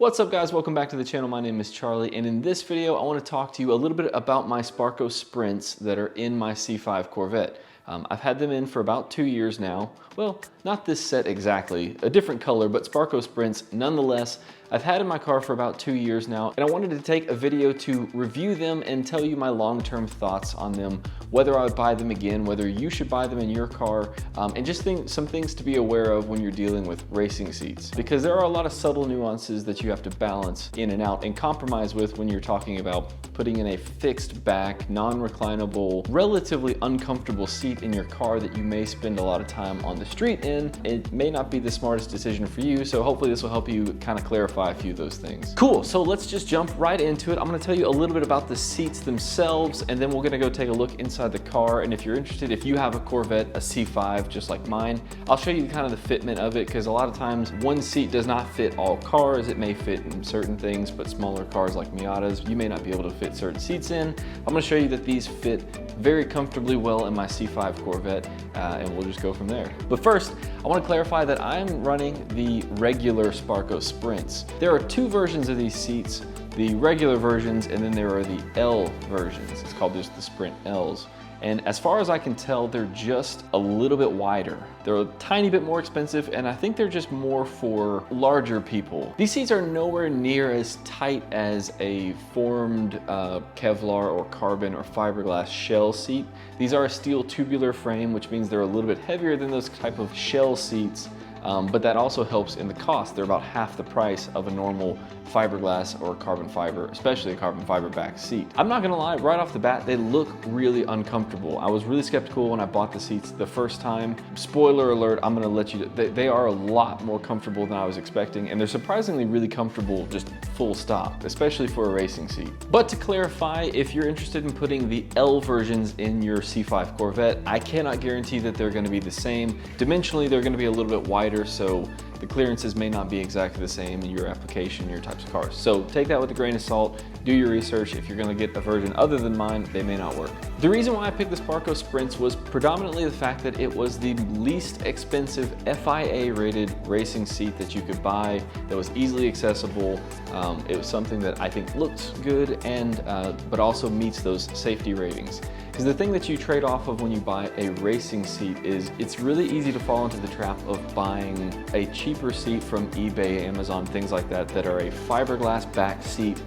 What's up guys, welcome back to the channel. My name is Charlie, and in this video I want to talk to you a little bit about my Sparco Sprints that are in my C5 Corvette. I've had them in for about 2 years now. Well, not this set exactly, a different color, but Sparco Sprints nonetheless. I've had in my car for about 2 years now, and I wanted to take a video to review them and tell you my long-term thoughts on them, whether I would buy them again, whether you should buy them in your car, and just some things to be aware of when you're dealing with racing seats. Because there are a lot of subtle nuances that you have to balance in and out and compromise with when you're talking about putting in a fixed back, non-reclinable, relatively uncomfortable seat in your car that you may spend a lot of time on the street in. It may not be the smartest decision for you, so hopefully this will help you kind of clarify a few of those things. Cool, so let's just jump right into it. I'm gonna tell you a little bit about the seats themselves, and then we're gonna go take a look inside the car. And if you're interested, if you have a Corvette, a C5 just like mine, I'll show you kind of the fitment of it, because a lot of times one seat does not fit all cars. It may fit in certain things, but smaller cars like Miatas, you may not be able to fit certain seats in. I'm gonna show you that these fit very comfortably well in my C5 Corvette, and we'll just go from there. But first, I want to clarify that I'm running the regular Sparco Sprints. There are two versions of these seats, the regular versions, and then there are the L versions. It's called just the Sprint Ls. And as far as I can tell, they're just a little bit wider. They're a tiny bit more expensive, and I think they're just more for larger people. These seats are nowhere near as tight as a formed Kevlar or carbon or fiberglass shell seat. These are a steel tubular frame, which means they're a little bit heavier than those type of shell seats. But that also helps in the cost. They're about half the price of a normal fiberglass or carbon fiber, especially a carbon fiber back seat. I'm not gonna lie, right off the bat, they look really uncomfortable. I was really skeptical when I bought the seats the first time. Spoiler alert, I'm gonna let you, they are a lot more comfortable than I was expecting, and they're surprisingly really comfortable, just full stop, especially for a racing seat. But to clarify, if you're interested in putting the L versions in your C5 Corvette, I cannot guarantee that they're gonna be the same. Dimensionally, they're gonna be a little bit wider, so the clearances may not be exactly the same in your application, your types of cars. So take that with a grain of salt, do your research. If you're gonna get a version other than mine, they may not work. The reason why I picked the Sparco Sprints was predominantly the fact that it was the least expensive FIA rated racing seat that you could buy, that was easily accessible. It was something that I think looks good and but also meets those safety ratings. Because the thing that you trade off of when you buy a racing seat is it's really easy to fall into the trap of buying a cheaper seat from eBay, Amazon, things like that, that are a fiberglass back seat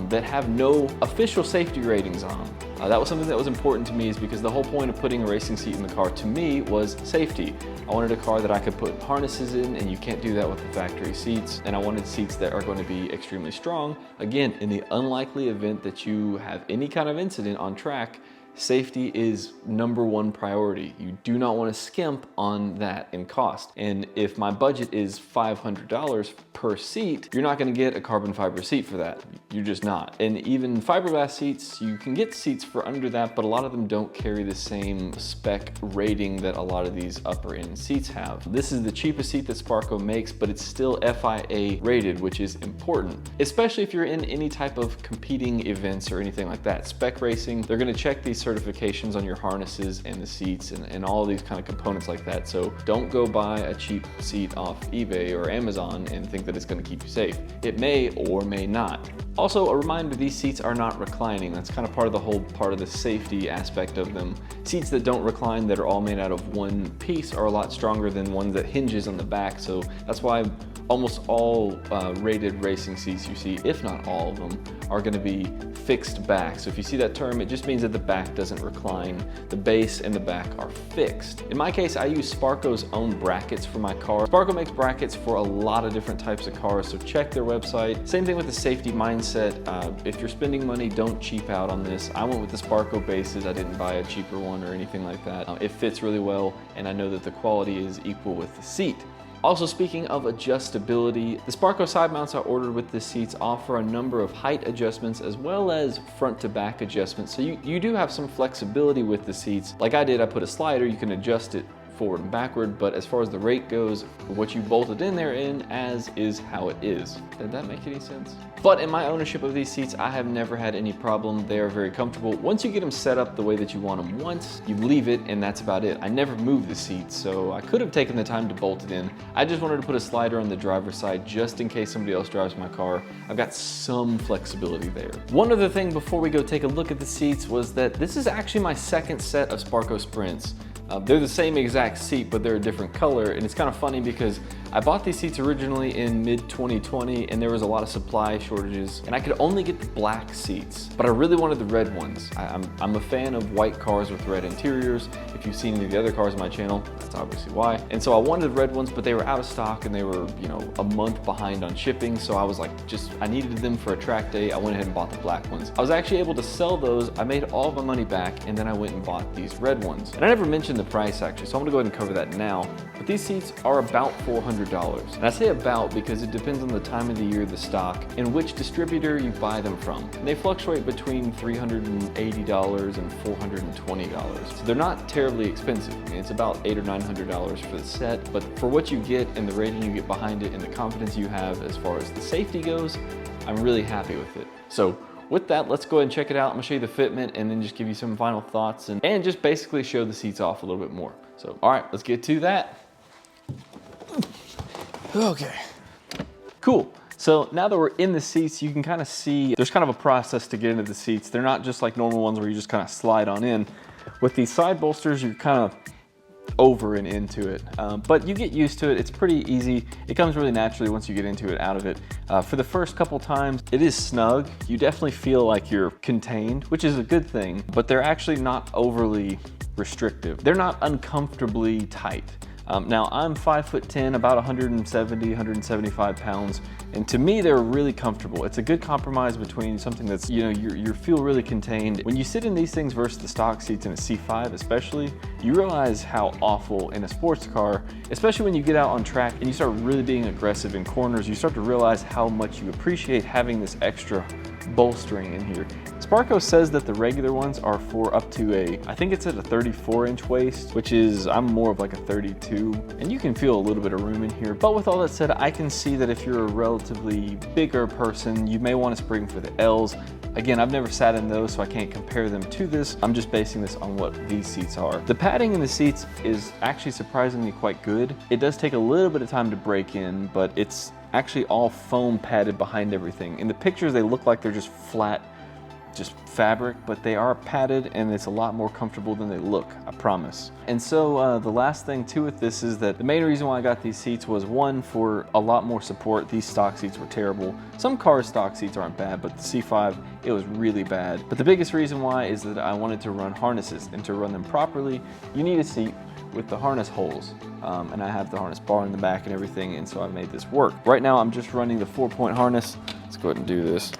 that have no official safety ratings on. That was something that was important to me, is because the whole point of putting a racing seat in the car to me was safety. I wanted a car that I could put harnesses in, and you can't do that with the factory seats. And I wanted seats that are going to be extremely strong. Again, in the unlikely event that you have any kind of incident on track, safety is #1 priority. You do not want to skimp on that in cost. And if my budget is $500 per seat, you're not going to get a carbon fiber seat for that. You're just not. And even fiberglass seats, you can get seats for under that, but a lot of them don't carry the same spec rating that a lot of these upper end seats have. This is the cheapest seat that Sparco makes, but it's still FIA rated, which is important, especially if you're in any type of competing events or anything like that. Spec racing, they're going to check these certifications on your harnesses and the seats and all these kind of components like that. So don't go buy a cheap seat off eBay or Amazon and think that it's going to keep you safe. It may or may not. Also, a reminder, these seats are not reclining. That's kind of part of the safety aspect of them. Seats that don't recline, that are all made out of one piece, are a lot stronger than ones that hinges on the back. So that's why almost all rated racing seats you see, if not all of them, are going to be fixed back. So if you see that term, it just means that the back doesn't recline. The base and the back are fixed. In my case, I use Sparco's own brackets for my car. Sparco makes brackets for a lot of different types of cars, so check their website. Same thing with the safety mindset. If you're spending money, don't cheap out on this. I went with the Sparco bases. I didn't buy a cheaper one or anything like that. It fits really well, and I know that the quality is equal with the seat. Also, speaking of adjustability, the Sparco side mounts I ordered with the seats offer a number of height adjustments as well as front to back adjustments. So you do have some flexibility with the seats. Like I did, I put a slider, you can adjust it forward and backward, but as far as the rate goes, what you bolted in there as is how it is. Did that make any sense? But in my ownership of these seats, I have never had any problem. They are very comfortable. Once you get them set up the way that you want them once, you leave it and that's about it. I never moved the seats, so I could have taken the time to bolt it in. I just wanted to put a slider on the driver's side just in case somebody else drives my car. I've got some flexibility there. One other thing before we go take a look at the seats was that this is actually my second set of Sparco Sprints. They're the same exact seat, but they're a different color, and it's kind of funny because I bought these seats originally in mid-2020 and there was a lot of supply shortages and I could only get the black seats, but I really wanted the red ones. I'm a fan of white cars with red interiors. If you've seen any of the other cars on my channel, that's obviously why. And so I wanted the red ones, but they were out of stock and they were, you know, a month behind on shipping. So I was like, I needed them for a track day. I went ahead and bought the black ones. I was actually able to sell those. I made all of my money back and then I went and bought these red ones. And I never mentioned the price actually, so I'm gonna go ahead and cover that now. But these seats are about $400. And I say about because it depends on the time of the year, the stock, and which distributor you buy them from. And they fluctuate between $380 and $420. So they're not terribly expensive. I mean, it's about $800 or $900 for the set, but for what you get and the rating you get behind it and the confidence you have as far as the safety goes, I'm really happy with it. So with that, let's go ahead and check it out. I'm gonna show you the fitment and then just give you some final thoughts and just basically show the seats off a little bit more. So, all right, let's get to that. Okay, cool. So now that we're in the seats, you can kind of see there's kind of a process to get into the seats. They're not just like normal ones where you just kind of slide on in. With these side bolsters, you're kind of over and into it, but you get used to it. It's pretty easy. It comes really naturally once you get into it, out of it. For the first couple times, it is snug. You definitely feel like you're contained, which is a good thing, but they're actually not overly restrictive. They're not uncomfortably tight. Now I'm 5'10", about 170, 175 pounds, and to me they're really comfortable. It's a good compromise between something that's, you know, you feel really contained. When you sit in these things versus the stock seats in a C5 especially, you realize how awful in a sports car, especially when you get out on track and you start really being aggressive in corners, you start to realize how much you appreciate having this extra bolstering in here. Sparco says that the regular ones are for up to I think it's at a 34-inch waist, which is, I'm more of like a 32, and you can feel a little bit of room in here. But with all that said, I can see that if you're a relatively bigger person, you may want to spring for the L's. Again, I've never sat in those, so I can't compare them to this. I'm just basing this on what these seats are. The padding in the seats is actually surprisingly quite good. It does take a little bit of time to break in, but it's actually all foam padded behind everything. In the pictures, they look like they're just flat, just fabric, but they are padded and it's a lot more comfortable than they look, I promise. And so the last thing too with this is that the main reason why I got these seats was, one, for a lot more support. These stock seats were terrible. Some cars' stock seats aren't bad, but the C5, it was really bad. But the biggest reason why is that I wanted to run harnesses, and to run them properly, you need a seat with the harness holes. And I have the harness bar in the back and everything, and so I made this work. Right now I'm just running the 4-point harness. Let's go ahead and do this.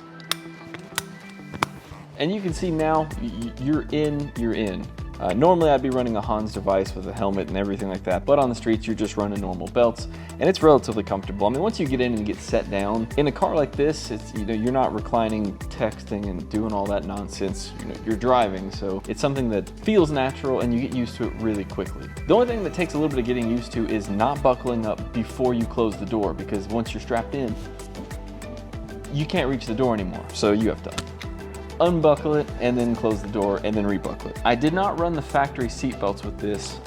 And you can see now, you're in. Normally I'd be running a Hans device with a helmet and everything like that, but on the streets you're just running normal belts, and it's relatively comfortable. I mean, once you get in and get set down, in a car like this, it's, you know, you're not reclining, texting, and doing all that nonsense. You know, you're driving, so it's something that feels natural and you get used to it really quickly. The only thing that takes a little bit of getting used to is not buckling up before you close the door, because once you're strapped in, you can't reach the door anymore, so you have to unbuckle it and then close the door and then rebuckle it. I did not run the factory seat belts with this.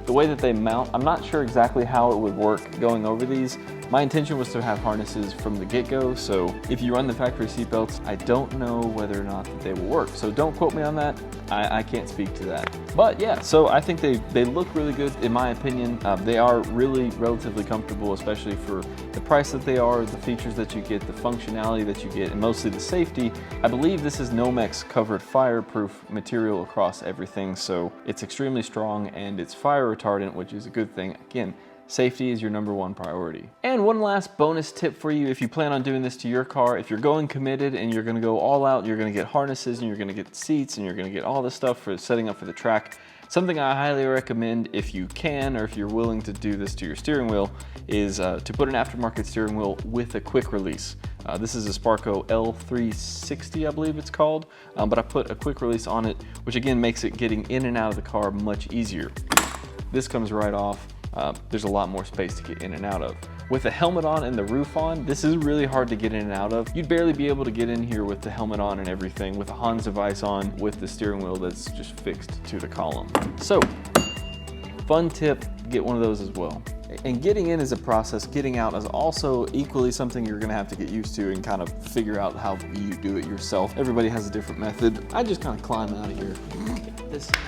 The way that they mount, I'm not sure exactly how it would work going over these. My intention was to have harnesses from the get-go, so if you run the factory seat belts, I don't know whether or not that they will work. So don't quote me on that. I can't speak to that. But yeah, so I think they look really good in my opinion. They are really relatively comfortable, especially for the price that they are, the features that you get, the functionality that you get, and mostly the safety. I believe this is Nomex covered fireproof material across everything, so it's extremely strong and it's fire retardant, which is a good thing. Again, safety is your #1 priority. And one last bonus tip for you if you plan on doing this to your car. If you're going committed and you're gonna go all out, you're gonna get harnesses and you're gonna get seats and you're gonna get all this stuff for setting up for the track, something I highly recommend if you can, or if you're willing to do this to your steering wheel, is to put an aftermarket steering wheel with a quick release. This is a Sparco L360, I believe it's called, but I put a quick release on it, which again makes it getting in and out of the car much easier. This comes right off. There's a lot more space to get in and out of. With the helmet on and the roof on, this is really hard to get in and out of. You'd barely be able to get in here with the helmet on and everything, with a Hans device on, with the steering wheel that's just fixed to the column. So, fun tip, get one of those as well. And getting in is a process, getting out is also equally something you're gonna have to get used to and kind of figure out how you do it yourself. Everybody has a different method. I just kind of climb out of here.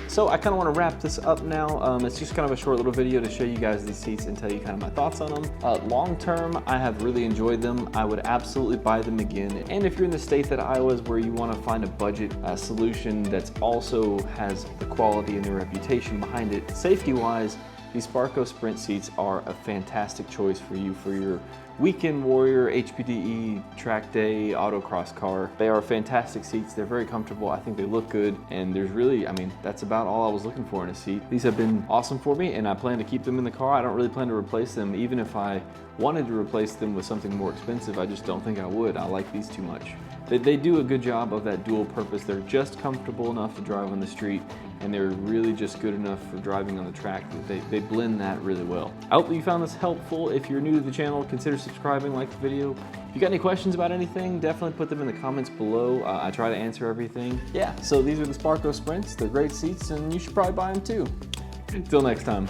So I kind of want to wrap this up now. It's just kind of a short little video to show you guys these seats and tell you kind of my thoughts on them. Long term, I have really enjoyed them. I would absolutely buy them again. And if you're in the state that I was, where you want to find a budget solution that's also has the quality and the reputation behind it, safety-wise, these Sparco Sprint seats are a fantastic choice for you for your weekend warrior, HPDE, track day, autocross car. They are fantastic seats. They're very comfortable. I think they look good. And there's really, I mean, that's about all I was looking for in a seat. These have been awesome for me and I plan to keep them in the car. I don't really plan to replace them. Even if I wanted to replace them with something more expensive, I just don't think I would. I like these too much. They do a good job of that dual purpose. They're just comfortable enough to drive on the street and they're really just good enough for driving on the track. They blend that really well. I hope that you found this helpful. If you're new to the channel, consider subscribing, like the video. If you got any questions about anything, definitely put them in the comments below. I try to answer everything. Yeah, so these are the Sparco Sprints. They're great seats and you should probably buy them too. Until next time.